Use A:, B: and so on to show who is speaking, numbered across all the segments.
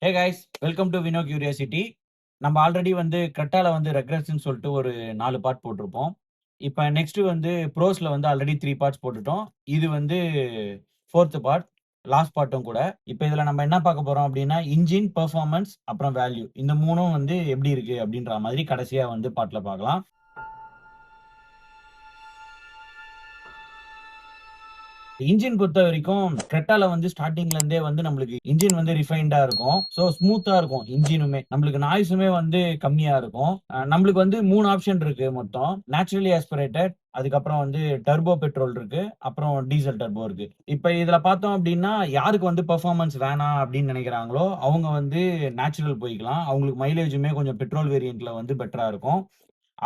A: Hey guys, welcome to Vino curiosity. நம்ம already வந்து கிரெட்டால வந்து ரெக்ரெஸ்ன்னு சொல்லிட்டு ஒரு 4 பார்ட் போட்டிருப்போம். இப்ப நெக்ஸ்ட் வந்து ப்ரோஸ்ல வந்து ஆல்ரெடி 3 பார்ட்ஸ் போட்டுட்டோம். இது வந்து 4த் பார்ட், லாஸ்ட் பார்ட்டும் கூட. இப்ப இதுல நம்ம என்ன பார்க்க போறோம் அப்படின்னா, இன்ஜின், பெர்ஃபார்மன்ஸ் அப்புறம் வேல்யூ. இந்த 3ம் வந்து எப்படி இருக்கு அப்படின்ற மாதிரி கடைசியா வந்து பார்ட்ல பார்க்கலாம். இன்ஜின் பொறுத்தவரைக்கும் கிரெட்டால வந்து ஸ்டார்ட்டிங்ல இருந்தே வந்து நம்மளுக்கு இன்ஜின் வந்து ரிஃபைன்டா இருக்கும். ஸோ ஸ்மூத்தா இருக்கும் இன்ஜினுமே. நம்மளுக்கு நாய்ஸுமே வந்து கம்மியா இருக்கும். நம்மளுக்கு வந்து 3 ஆப்ஷன் இருக்கு மொத்தம். நேச்சுரலி ஆஸ்பிரேட்டட், அதுக்கப்புறம் வந்து டர்போ பெட்ரோல் இருக்கு. அப்புறம் டீசல் டர்போ இருக்கு. இப்ப இதுல பார்த்தோம் அப்டின்னா, யாருக்கு வந்து பெர்ஃபார்மன்ஸ் வேணாம் அப்டின்னு நெனைக்கிறாங்களோ, அவங்க வந்து நேச்சுரல் போய்க்கலாம். அவங்களுக்கு மைலேஜுமே கொஞ்சம் பெட்ரோல் வேரியன்ட்ல வந்து பெட்டரா இருக்கும்.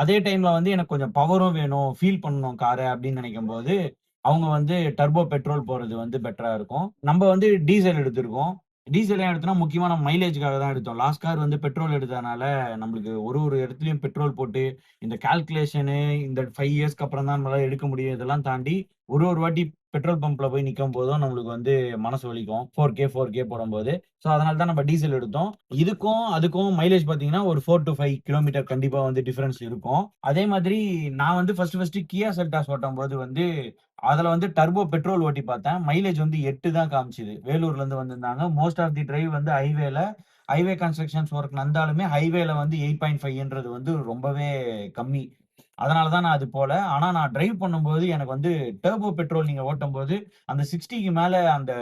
A: அதே டைம்ல வந்து எனக்கு கொஞ்சம் பவரும் வேணும், ஃபீல் பண்ணணும் கார அப்டின்னு நெனைக்கும்போது, அவங்க வந்து டர்போ பெட்ரோல் போறது வந்து பெட்டரா இருக்கும். நம்ப வந்து டீசல் எடுத்திருக்கோம். டீசல் ஏன் எடுத்தோம்னா, முக்கியமா நம்ம மைலேஜ்க்காக தான் எடுத்தோம். லாஸ்ட் கார் வந்து பெட்ரோல் எடுத்ததுனால, நம்மளுக்கு ஒரு ஒரு இடத்துலயும் பெட்ரோல் போட்டு, இந்த கால்குலேஷனு இந்த 5 இயர்ஸ்க்கு அப்புறம் தான் நம்மளால எடுக்க முடியும். இதெல்லாம் தாண்டி ஒரு ஒரு வாட்டி பெட்ரோல் பம்ப்ல போய் நிக்கும்போதும் நம்மளுக்கு வந்து மனசு வலிக்கும். 4K போடும்போது. ஸோ அதனால தான் நம்ம டீசல் எடுத்தோம். இதுக்கும், அதுக்கும் மைலேஜ் பார்த்தீங்கன்னா, ஒரு 4 டூ 5 கிலோமீட்டர் கண்டிப்பா வந்து டிஃபரன்ஸ் இருக்கும். அதே மாதிரி நான் வந்து ஃபர்ஸ்ட் கியா செல்டாஸ் ஓட்டும்போது வந்து, அதுல வந்து டர்போ பெட்ரோல் ஓட்டி பார்த்தேன். மைலேஜ் வந்து 8 தான் காமிச்சது. வேலூர்லருந்து வந்திருந்தாங்க. மோஸ்ட் ஆஃப் தி டிரைவ் வந்து ஹைவே கன்ஸ்ட்ரக்ஷன்ஸ் ஒர்க் நடந்தாலுமே ஹைவேல வந்து 8.5ன்றது வந்து ரொம்பவே கம்மி. அதனால தான் நான் அது போல. ஆனா நான் டிரைவ் பண்ணும்போது எனக்கு வந்து டர்போ பெட்ரோல் நீங்க ஓட்டும்போது, அந்த 60க்கு மேல அந்த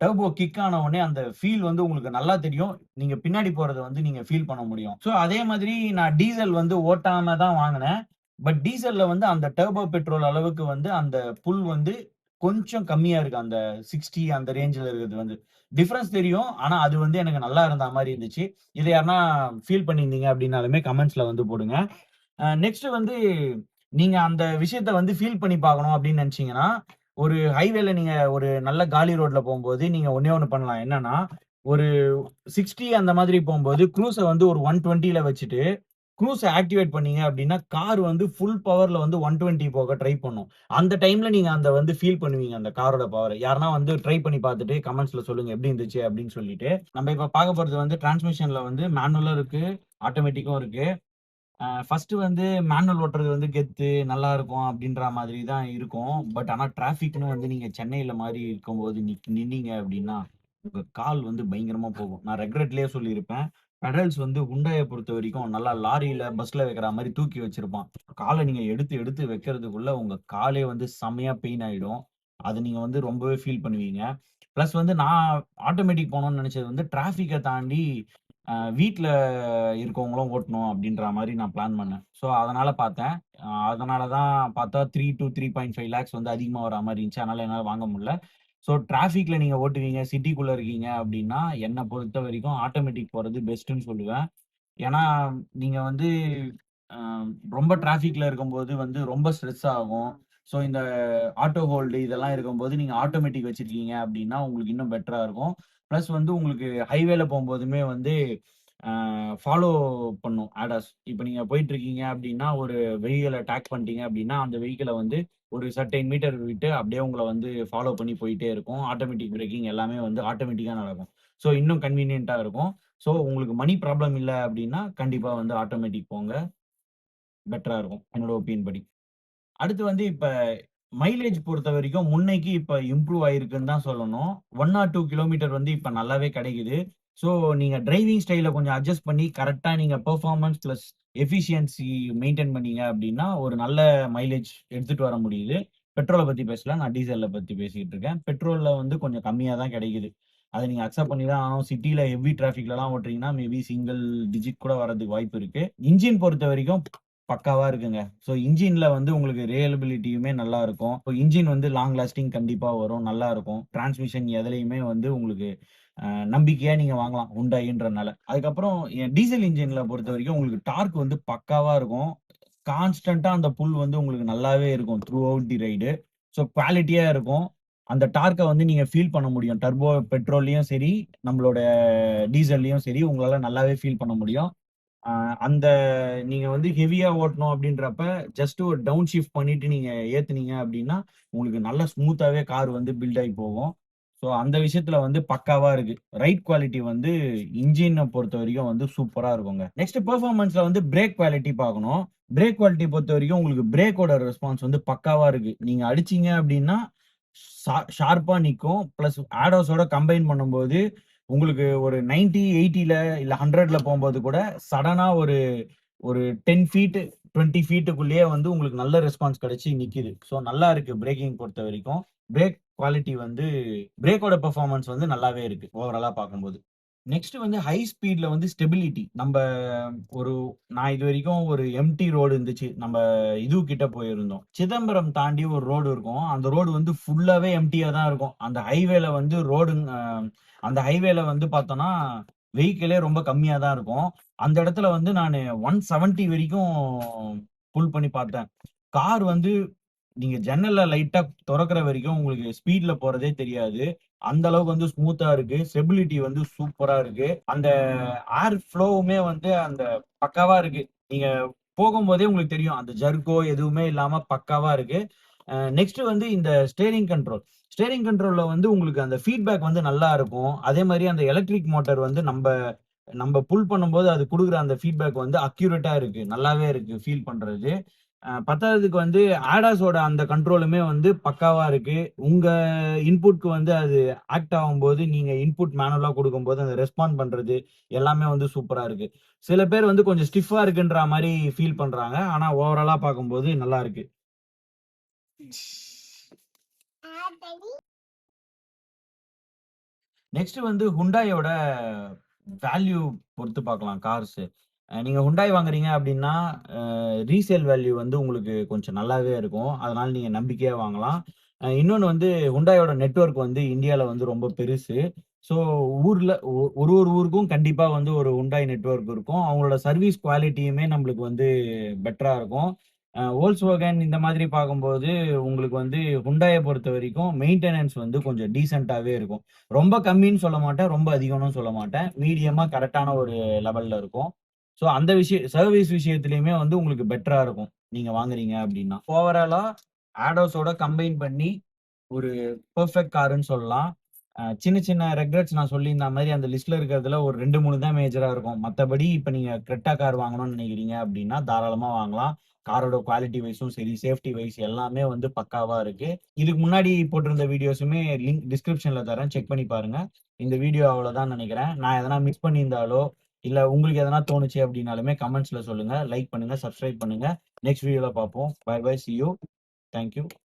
A: டர்போ கிக் ஆன உடனே அந்த ஃபீல் வந்து உங்களுக்கு நல்லா தெரியும். நீங்க பின்னாடி போறத வந்து நீங்க ஃபீல் பண்ண முடியும். ஸோ அதே மாதிரி நான் டீசல் வந்து ஓட்டாம தான் வாங்குனேன். பட் டீசல்ல வந்து அந்த டர்போ பெட்ரோல் அளவுக்கு வந்து அந்த புல் வந்து கொஞ்சம் கம்மியா இருக்கு. அந்த 60 அந்த ரேஞ்சுல இருக்கிறது வந்து. டிஃபரன்ஸ் தெரியும். ஆனா அது வந்து எனக்கு நல்லா இருந்தா மாரி இருந்துச்சு. இத யாருன்னா ஃபீல் பண்ணியிருந்தீங்க அப்டின்னாலுமே கமெண்ட்ஸ்ல வந்து போடுங்க. நெக்ஸ்ட் வந்து நீங்க அந்த விஷயத்த வந்து ஃபீல் பண்ணி பார்க்கணும் அப்படின்னு நெனச்சீங்கன்னா, ஒரு ஹைவேல நீங்க ஒரு நல்ல காலி ரோட்ல போம்போது, நீங்க ஒண்ணே ஒண்ணு பண்ணலாம். என்னன்னா, ஒரு 60 அந்த மாதிரி போம்போது, க்ரூஸ வந்து ஒரு 120ல வச்சுட்டு, க்ரூஸ ஆக்டிவேட் பண்ணீங்க அப்படின்னா, கார் வந்து ஃபுல் பவர்ல வந்து 120 போக ட்ரை பண்ணும். அந்த டைம்ல நீங்க அந்த வந்து ஃபீல் பண்ணுவீங்க, அந்த காரோட பவர. யாருன்னா வந்து ட்ரை பண்ணி பார்த்துட்டு கமெண்ட்ஸ்ல சொல்லுங்க எப்படி இருந்துச்சு அப்படின்னு சொல்லிட்டு. நம்ம இப்ப பார்க்க போறது வந்து டிரான்ஸ்மிஷன்ல வந்து மேனுவலும் இருக்கு, ஆட்டோமேட்டிக்கும் இருக்கு. ஃபர்ஸ்ட்டு வந்து மேனுவல் ஓட்டுறது வந்து கெத்து, நல்லாருக்கும் அப்டின்ற மாதிரி தான் இருக்கும். பட் ஆனா டிராஃபிக்ன்னு வந்து நீங்க சென்னையில மாரி இருக்கும்போது நின்னீங்க அப்டின்னா, உங்க கால் வந்து பயங்கரமா போகும். நான் ரெக்ரெட்லயே சொல்லியிருப்பேன். பெடல்ஸ் வந்து ஹுண்டாய பொறுத்தவரைக்கும் நல்லா லாரியில, பஸ்ல வைக்கிற மாரி தூக்கி வச்சிருப்பான். கால நீங்க எடுத்து எடுத்து வைக்கிறதுக்குள்ள உங்க காலே வந்து செம்மையா பெயின் ஆயிடும். அத நீங்க வந்து ரொம்பவே ஃபீல் பண்ணுவீங்க. பிளஸ் வந்து நான் ஆட்டோமேட்டிக் போணும்னு நெனச்சது வந்து டிராஃபிக்க தாண்டி வீட்ல இருக்கவங்களும் ஓட்டணும் அப்டின்ற மாரி நான் பிளான் பண்ணேன். ஸோ அதனால பார்த்தேன். அதனால தான் பார்த்தா 3 டூ 3.5 லேக்ஸ் வந்து அதிகமா வரா மாரி இருந்துச்சு. அதனால என்னால வாங்க முடியல. ஸோ டிராஃபிக்ல நீங்க ஓட்டுவீங்க, சிட்டிக்குள்ள இருக்கீங்க அப்டின்னா, என்ன பொறுத்தவரைக்கும் ஆட்டோமேட்டிக் போறது பெஸ்ட்டுன்னு சொல்லுவேன். ஏன்னா, நீங்க வந்து அ ரொம்ப டிராஃபிக்ல இருக்கும்போது வந்து ரொம்ப ஸ்ட்ரெஸ் ஆகும். ஸோ இந்த ஆட்டோ ஹோல்டு இதெல்லாம் இருக்கும்போது நீங்க ஆட்டோமேட்டிக் வச்சிருக்கீங்க அப்டின்னா, உங்களுக்கு இன்னும் பெட்டரா இருக்கும். பிளஸ் வந்து உங்களுக்கு ஹைவேல போம்போதுமே வந்து ஃபாலோ பண்ணும் ஆடாஸ். இப்ப நீங்க போயிட்டுருக்கீங்க அப்டின்னா, ஒரு வெஹிக்கிள டாக் பண்ணிட்டீங்க அப்டின்னா, அந்த வெஹிக்கிள வந்து ஒரு சர்டைன் மீட்டர் விட்டு அப்டியே உங்கள வந்து ஃபாலோ பண்ணி போயிட்டே இருக்கும். ஆட்டோமேட்டிக் பிரேக்கிங் எல்லாமே வந்து ஆட்டோமேட்டிக்கா நடக்கும். ஸோ இன்னும் கன்வீனியன்ட்டா இருக்கும். ஸோ உங்களுக்கு மணி ப்ராப்ளம் இல்ல அப்டின்னா, கண்டிப்பா வந்து ஆட்டோமேட்டிக் போங்க. பெட்டரா இருக்கும். என்னோட ஒப்பீனியன் படி. அடுத்து வந்து இப்ப மைலேஜ் பொறுத்தவரைக்கும் முன்னைக்கு இப்ப இம்ப்ரூவ் ஆயிருக்குன்னு தான் சொல்லணும். 1 ஆர் 2 கிலோமீட்டர் வந்து இப்ப நல்லாவே கிடைக்குது. ஸோ நீங்க டிரைவிங் ஸ்டைல கொஞ்சம் அட்ஜஸ்ட் பண்ணி கரெக்ட்டா நீங்க பெர்ஃபார்மன்ஸ் பிளஸ் எஃபிஷியன்சி மெயின்டெயின் பண்ணீங்க அப்டின்னா, ஒரு நல்ல மைலேஜ் எடுத்துட்டு வர முடியுது. பெட்ரோல பத்தி பேசல. நான் டீசல்ல பத்தி பேசிட்டு இருக்கேன். பெட்ரோல்ல வந்து கொஞ்சம் கம்மியா தான் கிடைக்குது. அத நீங்க அக்செப்ட் பண்ணி தான் ஆகணும். சிட்டில ஹெவி டிராபிக்லலாம் ஓட்டுறீங்கன்னா, மேபி சிங்கிள் டிஜிட் கூட வரதுக்கு வாய்ப்பு இருக்கு. இன்ஜின் பொறுத்தவரைக்கும் பக்காவா இருக்குங்க. ஸோ இன்ஜின்ல வந்து உங்களுக்கு ரிலையபிலிட்டியுமே நல்லா இருக்கும். இப்போ இன்ஜின் வந்து லாங் லாஸ்டிங் கண்டிப்பா வரும். நல்லா இருக்கும். டிரான்ஸ்மிஷன் எதுலயுமே வந்து உங்களுக்கு நம்பிக்கையா நீங்க வாங்கலாம். Hyundaiன்றனால. அதுக்கப்புறம் டீசல் இன்ஜின்ல பொறுத்தவரைக்கும் உங்களுக்கு டார்க் வந்து பக்காவா இருக்கும். கான்ஸ்டன்ட்டா அந்த புல் வந்து உங்களுக்கு நல்லாவே இருக்கும். Throughout the ride. So குவாலிட்டியா இருக்கும். அந்த டார்க்க வந்து நீங்க ஃபீல் பண்ண முடியும். டர்போ பெட்ரோல்லயும் சரி, நம்மளோட டீசல்லயும் சரி, உங்களால நல்லாவே ஃபீல் பண்ண முடியும். ஆ அந்த நீங்க வந்து ஹெவியா ஓட்டணும் அப்டின்றப்ப, ஜஸ்ட் ஒரு டவுன் ஷிஃப்ட் பண்ணிட்டு நீங்க ஏத்துனீங்க அப்டின்னா, உங்களுக்கு நல்லா ஸ்மூத்தாவே கார் வந்து பில்ட் ஆயி போகும். ஸோ அந்த விஷயத்துல வந்து பக்காவா இருக்கு. ரைட் குவாலிட்டி வந்து இன்ஜின பொறுத்தவரைக்கும் வந்து சூப்பரா இருக்குங்க. நெக்ஸ்ட் பெர்ஃபார்மன்ஸ்ல வந்து பிரேக் குவாலிட்டி பார்க்கணும். பிரேக் குவாலிட்டி பொறுத்தவரைக்கும் உங்களுக்கு பிரேக்கோட ரெஸ்பான்ஸ் வந்து பக்காவா இருக்கு. நீங்க அடிச்சீங்க அப்டின்னா, ஷார்ப்பா நிக்கும். பிளஸ் ஆடோஸோட கம்பைன் பண்ணும்போது, உங்களுக்கு ஒரு 90, 80ல இல்ல 100ல போம்போது கூட சடனா ஒரு ஒரு 10 ஃபீட், 20 ஃபீட்டுக்குள்ளேயே வந்து உங்களுக்கு நல்ல ரெஸ்பான்ஸ் கிடைச்சு நிக்குது. ஸோ நல்லா இருக்கு பிரேக்கிங் பொறுத்தவரைக்கும். பிரேக் குவாலிட்டி வந்து பிரேக்கோட பெர்ஃபார்மன்ஸ் வந்து நல்லாவே இருக்கு. ஓவராலா பார்க்கும்போது. நெக்ஸ்ட் வந்து ஹை ஸ்பீட்ல வந்து ஸ்டெபிலிட்டி. ஒரு நான் இதுவரைக்கும் ஒரு எம்ப்டி ரோடு இருந்துச்சு. இது கிட்ட போயிருந்தோம். சிதம்பரம் தாண்டி ஒரு ரோடு இருக்கும். அந்த ரோடு வந்து ஃபுல்லாவே எம்ப்டியா தான் இருக்கும். அந்த ஹைவேல வந்து பார்த்தோம்னா, வெஹிக்கிளே ரொம்ப கம்மியா தான் இருக்கும். அந்த இடத்துல வந்து நானு 170 வரைக்கும் புல் பண்ணி பார்த்தேன். கார் வந்து நீங்க ஜன்னல லைட்டா தொறக்குற வரைக்கும் உங்களுக்கு ஸ்பீட்ல போறதே தெரியாது. அந்த அளவுக்கு வந்து ஸ்மூத்தா இருக்கு. ஸ்டெபிலிட்டி வந்து சூப்பரா இருக்கு. அந்த ஏர் ஃப்ளோவுமே வந்து அந்த பக்காவா இருக்கு. நீங்க போகும்போதே உங்களுக்கு தெரியும். அந்த ஜர்க்கோ எதுவுமே இல்லாம பக்காவா இருக்கு. நெக்ஸ்ட் வந்து இந்த ஸ்டீரிங் கண்ட்ரோல். ஸ்டீரிங் கண்ட்ரோல்ல வந்து உங்களுக்கு அந்த ஃபீட்பேக் வந்து நல்லா இருக்கும். அதே மாரி அந்த எலக்ட்ரிக் மோட்டார் வந்து நம்ப புல் பண்ணும்போது அது குடுக்குற அந்த ஃபீட்பேக் வந்து அக்யூரேட்டா இருக்கு. நல்லாவே இருக்கு ஃபீல் பண்றது. பத்தாததுக்கு வந்து ஆடாஸோட அந்த கண்ட்ரோலுமே வந்து பக்காவா இருக்கு. உங்க இன்புட்க்கு வந்து அது ஆக்ட் ஆகும்போது, நீங்க இன்புட் மேனுவலா குடுக்கும்போது, அந்த ரெஸ்பாண்ட் பண்றது எல்லாமே வந்து சூப்பரா இருக்கு. சில பேர் வந்து கொஞ்சம் ஸ்டிஃப்பா இருக்குன்ற மாரி ஃபீல் பண்றாங்க. ஆனா ஓவராலா பார்க்கும்போது நல்லா இருக்கு. நெக்ஸ்ட் வந்து Hyundaiயோட வேல்யூ பொறுத்து பார்க்கலாம் கார்ஸ். நீங்க Hyundai வாங்குறீங்க அப்டின்னா, ரீசேல் வேல்யூ வந்து உங்களுக்கு கொஞ்சம் நல்லாவே இருக்கும். அதனால நீங்க நம்பிக்கையா வாங்கலாம். இன்னொன்னு வந்து Hyundaiயோட நெட்வொர்க் வந்து இந்தியால வந்து ரொம்ப பெருசு. ஸோ ஊர்ல ஒரு ஊருக்கும் கண்டிப்பா வந்து ஒரு Hyundai நெட்வொர்க் இருக்கும். அவங்களோட சர்வீஸ் குவாலிட்டியுமே நம்மளுக்கு வந்து பெட்டரா இருக்கும். Volkswagen இந்த மாதிரி பார்க்கும்போது, உங்களுக்கு வந்து Hyundaiய பொறுத்தவரைக்கும் மெயின்டனன்ஸ் வந்து கொஞ்சம் டீசென்ட்டாவே இருக்கும். ரொம்ப கம்மின்னு சொல்ல மாட்டேன். ரொம்ப அதிகம்னு சொல்ல மாட்டேன். மீடியமா கரெக்ட்டான ஒரு லெவல்ல இருக்கும். ஸோ அந்த சர்வீஸ் விஷயத்திலயுமே வந்து உங்களுக்கு பெட்டரா இருக்கும். நீங்க வாங்குறீங்க அப்டின்னா. ஓவராலா ஆடோஸோட கம்பைன் பண்ணி ஒரு பெர்ஃபெக்ட் காருன்னு சொல்லலாம். சின்ன சின்ன ரெக்ரெட்ஸ் நான் சொல்லியிருந்த மாரி அந்த லிஸ்ட்ல இருக்கிறதுல ஒரு 2, 3 தான் மேஜரா இருக்கும். மத்தபடி இப்ப நீங்க கிரெட்டா கார் வாங்கணும்னு நினைக்கிறீங்க அப்டின்னா, தாராளமா வாங்கலாம். காரோட குவாலிட்டி வைஸும் சரி, சேஃப்டி வைஸ் எல்லாமே வந்து பக்காவா இருக்கு. இதுக்கு முன்னாடி போட்டிருந்த வீடியோஸுமே லிங்க் டிஸ்கிரிப்ஷன்ல தரேன். செக் பண்ணி பாருங்க. இந்த வீடியோ அவ்வளோதான்னு நெனைக்கிறேன். நான் எதனா மிஸ் பண்ணியிருந்தாலோ, இல்ல உங்களுக்கு எதனா தோணுச்சு அப்டின்னாலுமே கமெண்ட்ஸ்ல சொல்லுங்க. லைக் பண்ணுங்க, சப்ஸ்கிரைப் பண்ணுங்க. நெக்ஸ்ட் வீடியோல பார்ப்போம். Bye bye. See you. Thank you.